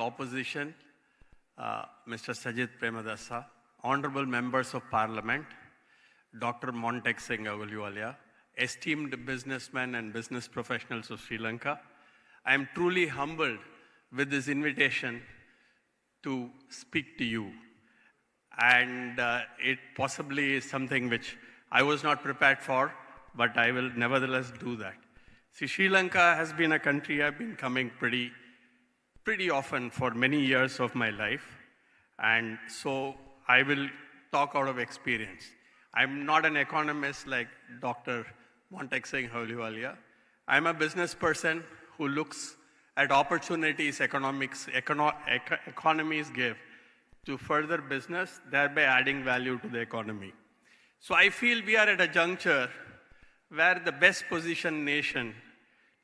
opposition, Mr. Sajid Premadasa, honorable members of parliament, Dr. Montek Singh Ahluwalia, esteemed businessmen and business professionals of Sri Lanka, I am truly humbled with this invitation to speak to you. And it possibly is something which I was not prepared for, but I will nevertheless do that. See, Sri Lanka has been a country I've been coming pretty often for many years of my life. And so I will talk out of experience. I'm not an economist like Dr. Montek Singh Ahluwalia. I'm a business person who looks at opportunities economies give to further business, thereby adding value to the economy. So I feel we are at a juncture where the best positioned nation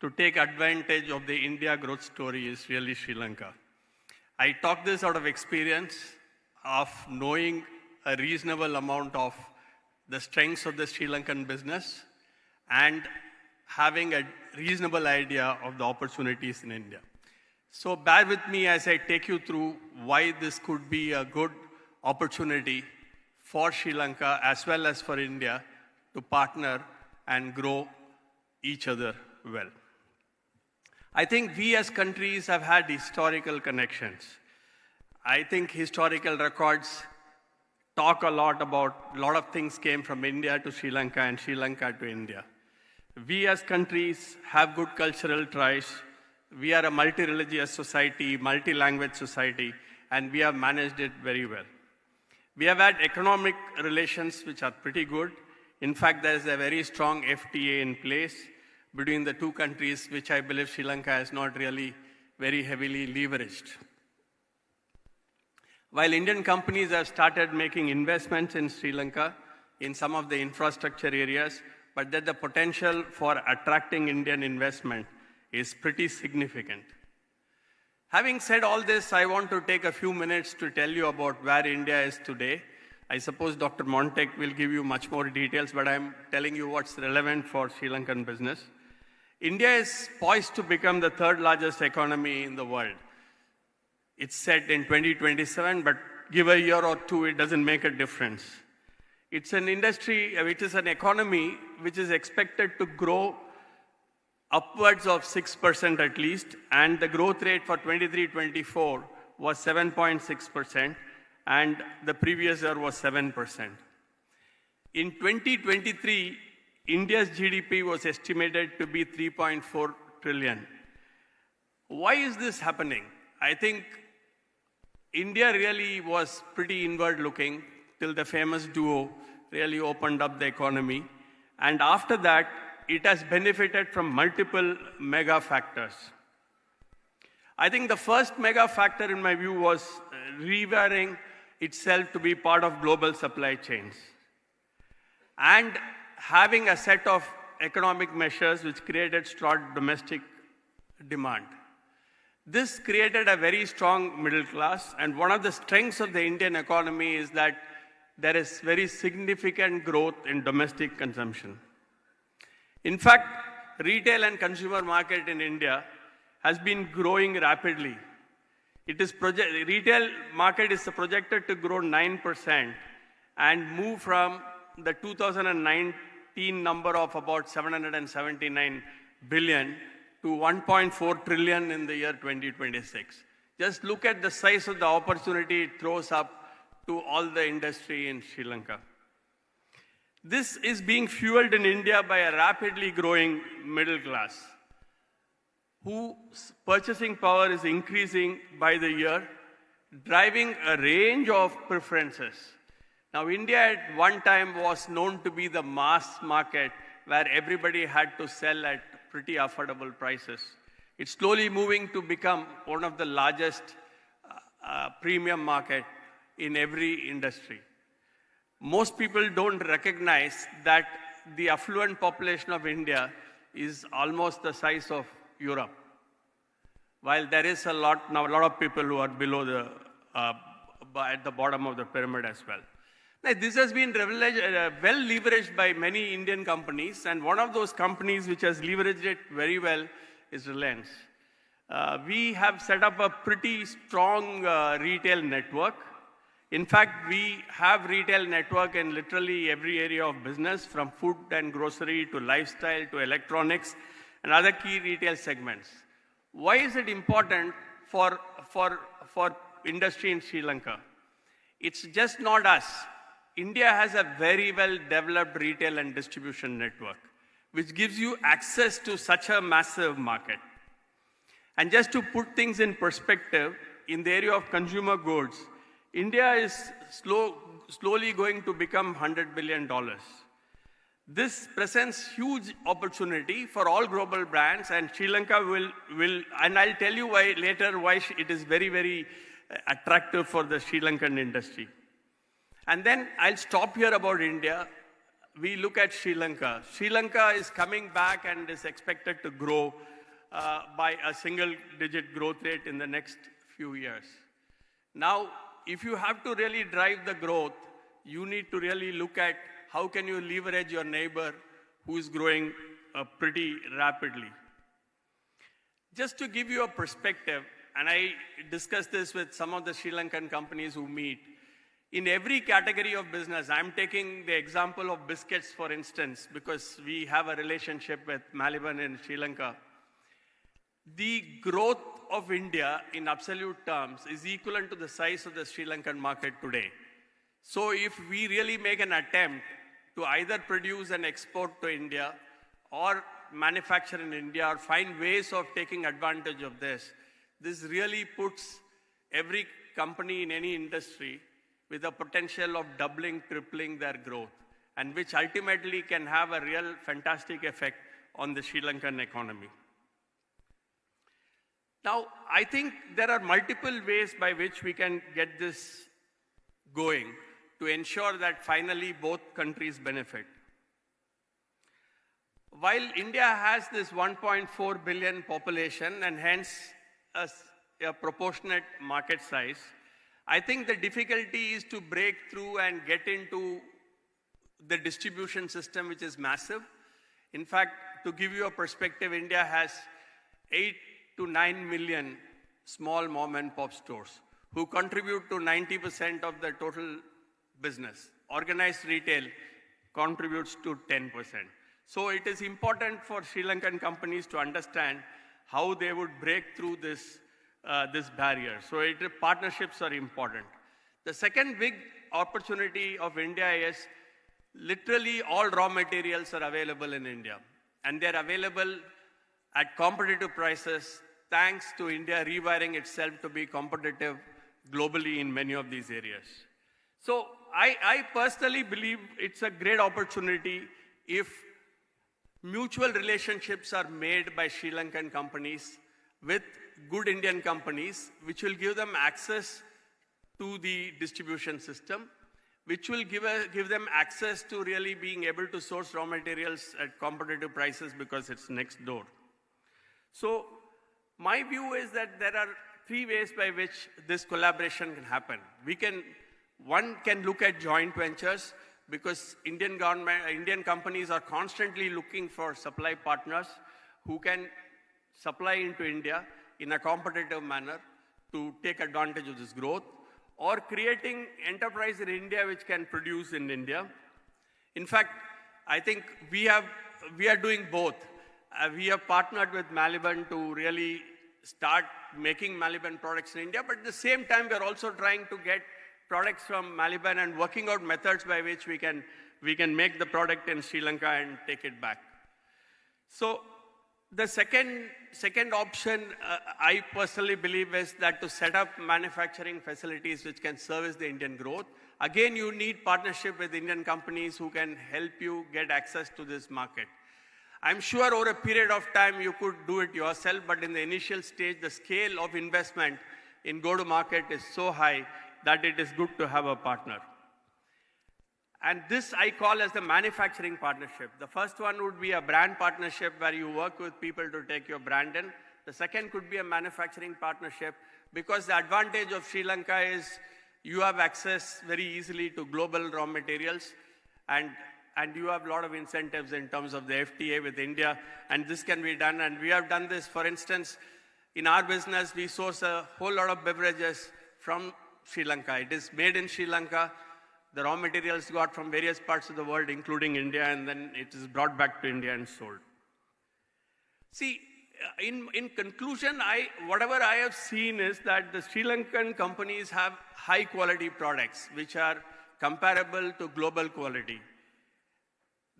to take advantage of the India growth story is really Sri Lanka. I talk this out of experience of knowing a reasonable amount of the strengths of the Sri Lankan business and having a reasonable idea of the opportunities in India. So bear with me as I take you through why this could be a good opportunity for Sri Lanka as well as for India to partner and grow each other well. I think we as countries have had historical connections. I think historical records talk a lot about a lot of things came from India to Sri Lanka and Sri Lanka to India. We as countries have good cultural ties. We are a multi-religious society, multi-language society, and we have managed it very well. We have had economic relations which are pretty good. In fact, there is a very strong FTA in place between the two countries, which I believe Sri Lanka has not really very heavily leveraged. While Indian companies have started making investments in Sri Lanka in some of the infrastructure areas, but that the potential for attracting Indian investment is pretty significant. Having said all this, I want to take a few minutes to tell you about where India is today. I suppose Dr. Montek will give you much more details, but I'm telling you what's relevant for Sri Lankan business. India is poised to become the third largest economy in the world. It's set in 2027, but give a year or two, it doesn't make a difference. It's an industry, which is an economy, which is expected to grow upwards of 6% at least, and the growth rate for 23-24 was 7.6%, and the previous year was 7%. In 2023, India's GDP was estimated to be 3.4 trillion. Why is this happening? I think India really was pretty inward looking till the famous duo really opened up the economy. And after that, it has benefited from multiple mega factors. I think the first mega factor in my view was rewiring itself to be part of global supply chains and having a set of economic measures which created strong domestic demand. This created a very strong middle class, and one of the strengths of the Indian economy is that there is very significant growth in domestic consumption. In fact, retail and consumer market in India has been growing rapidly. Retail market is projected to grow 9% and move from the 2019 number of about 779 billion to 1.4 trillion in the year 2026. Just look at the size of the opportunity it throws up to all the industry in Sri Lanka. This is being fueled in India by a rapidly growing middle class, whose purchasing power is increasing by the year, driving a range of preferences. Now, India at one time was known to be the mass market where everybody had to sell at pretty affordable prices. It's slowly moving to become one of the largest premium market in every industry. Most people don't recognize that the affluent population of India is almost the size of Europe, while there is a lot of people who are below at the bottom of the pyramid as well. Now, this has been well leveraged by many Indian companies, and one of those companies which has leveraged it very well is Reliance. We have set up a pretty strong retail network. In fact, we have retail network in literally every area of business, from food and grocery to lifestyle to electronics and other key retail segments. Why is it important for industry in Sri Lanka? It's just not us. India has a very well-developed retail and distribution network, which gives you access to such a massive market. And just to put things in perspective, in the area of consumer goods, India is slowly going to become $100 billion. This presents huge opportunity for all global brands, and Sri Lanka will, and I'll tell you why later why it is very attractive for the Sri Lankan industry. And then I'll stop here about India. We look at Sri Lanka. Sri Lanka is coming back and is expected to grow by a single-digit growth rate in the next few years. Now, if you have to really drive the growth, you need to really look at how can you leverage your neighbor who is growing pretty rapidly. Just to give you a perspective, and I discussed this with some of the Sri Lankan companies who meet, in every category of business, I'm taking the example of biscuits, for instance, because we have a relationship with Maliban in Sri Lanka. The growth of India in absolute terms is equivalent to the size of the Sri Lankan market today. So if we really make an attempt to either produce and export to India or manufacture in India or find ways of taking advantage of this, this really puts every company in any industry with the potential of doubling, tripling their growth, and which ultimately can have a real fantastic effect on the Sri Lankan economy. Now, I think there are multiple ways by which we can get this going to ensure that finally both countries benefit. While India has this 1.4 billion population and hence a proportionate market size, I think the difficulty is to break through and get into the distribution system, which is massive. In fact, to give you a perspective, India has 8 to 9 million small mom and pop stores who contribute to 90% of the total business. Organized retail contributes to 10%. So it is important for Sri Lankan companies to understand how they would break through this barrier. So partnerships are important. The second big opportunity of India is literally all raw materials are available in India. And they're available at competitive prices thanks to India rewiring itself to be competitive globally in many of these areas. So I personally believe it's a great opportunity if mutual relationships are made by Sri Lankan companies with good Indian companies, which will give them access to the distribution system, which will give them access to really being able to source raw materials at competitive prices because it's next door. So my view is that there are three ways by which this collaboration can happen. One can look at joint ventures because Indian companies are constantly looking for supply partners who can supply into India in a competitive manner to take advantage of this growth, or creating enterprise in India which can produce in India. In fact, I think we are doing both. We have partnered with Maliban to really start making Maliban products in India, but at the same time, we're also trying to get products from Maliban and working out methods by which we can make the product in Sri Lanka and take it back. So the second option, I personally believe, is that to set up manufacturing facilities which can service the Indian growth. Again, you need partnership with Indian companies who can help you get access to this market. I'm sure over a period of time you could do it yourself, but in the initial stage, the scale of investment in go-to-market is so high that it is good to have a partner. And this I call as the manufacturing partnership. The first one would be a brand partnership where you work with people to take your brand in. The second could be a manufacturing partnership because the advantage of Sri Lanka is you have access very easily to global raw materials and you have a lot of incentives in terms of the FTA with India, and this can be done. And we have done this, for instance, In our business, we source a whole lot of beverages from Sri Lanka. It is made in Sri Lanka. The raw materials got from various parts of the world, including India, and then it is brought back to India and sold. See, in conclusion, whatever I have seen is that the Sri Lankan companies have high quality products, which are comparable to global quality.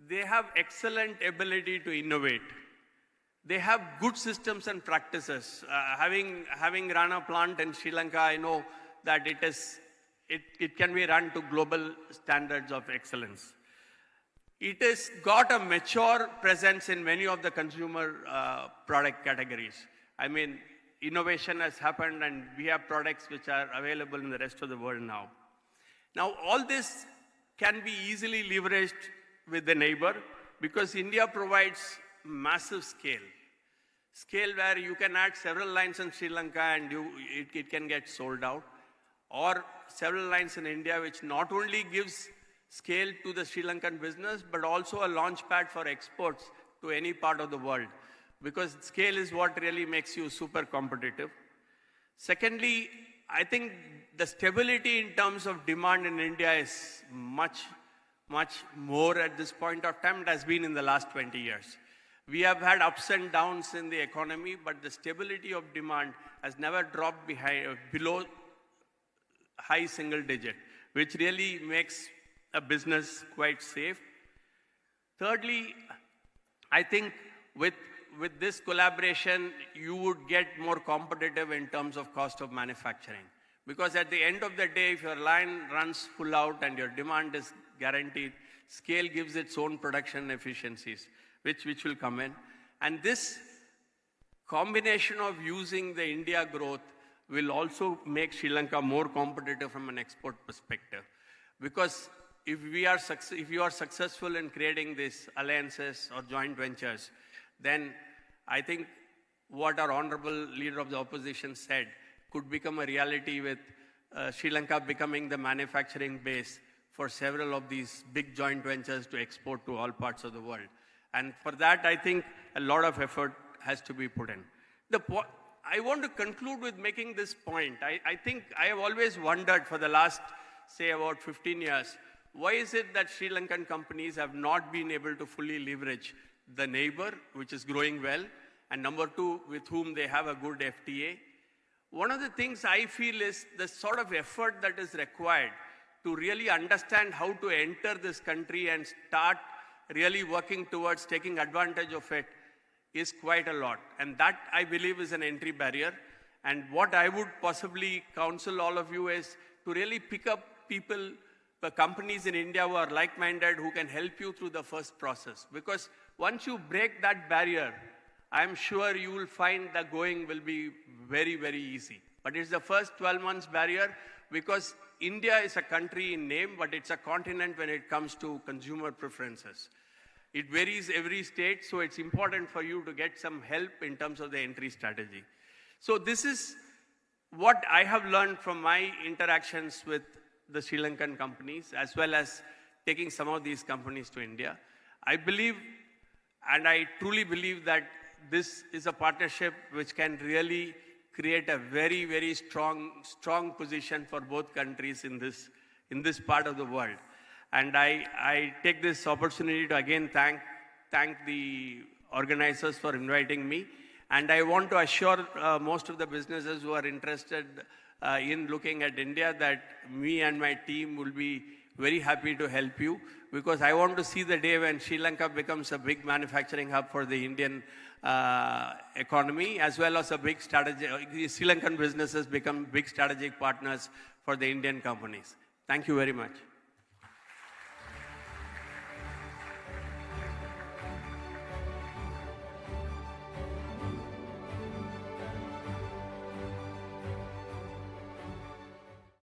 They have excellent ability to innovate. They have good systems and practices. Having run a plant in Sri Lanka, I know that it can be run to global standards of excellence. It has got a mature presence in many of the consumer product categories. I mean, innovation has happened and we have products which are available in the rest of the world now. Now, all this can be easily leveraged with the neighbor because India provides massive scale. Scale where you can add several lines in Sri Lanka and it can get sold out. Or several lines in India which not only gives scale to the Sri Lankan business, but also a launch pad for exports to any part of the world. Because scale is what really makes you super competitive. Secondly, I think the stability in terms of demand in India is much more at this point of time. It has been in the last 20 years. We have had ups and downs in the economy, but the stability of demand has never dropped below high single digit, which really makes a business quite safe. Thirdly, I think with this collaboration, you would get more competitive in terms of cost of manufacturing. Because at the end of the day, if your line runs full out and your demand is guaranteed, scale gives its own production efficiencies, which will come in. And this combination of using the India growth will also make Sri Lanka more competitive from an export perspective. Because if you are successful in creating these alliances or joint ventures, then I think what our honorable leader of the opposition said could become a reality with Sri Lanka becoming the manufacturing base for several of these big joint ventures to export to all parts of the world. And for that, I think a lot of effort has to be put in. I want to conclude with making this point. I think I have always wondered for the last, say, about 15 years, why is it that Sri Lankan companies have not been able to fully leverage the neighbor, which is growing well, and number two, with whom they have a good FTA? One of the things I feel is the sort of effort that is required to really understand how to enter this country and start really working towards taking advantage of it is quite a lot. And that, I believe, is an entry barrier. And what I would possibly counsel all of you is to really pick up people, the companies in India who are like-minded, who can help you through the first process. Because once you break that barrier, I'm sure you will find that going will be very, very easy. But it's the first 12 months barrier because India is a country in name, but it's a continent when it comes to consumer preferences. It varies every state, so it's important for you to get some help in terms of the entry strategy. So this is what I have learned from my interactions with the Sri Lankan companies, as well as taking some of these companies to India. I believe, and I truly believe, that this is a partnership which can really create a very, very strong position for both countries in this part of the world. And I take this opportunity to again thank the organizers for inviting me. And I want to assure most of the businesses who are interested in looking at India that me and my team will be very happy to help you, because I want to see the day when Sri Lanka becomes a big manufacturing hub for the Indian economy, as well as a big strategy. Sri Lankan businesses become big strategic partners for the Indian companies. Thank you very much.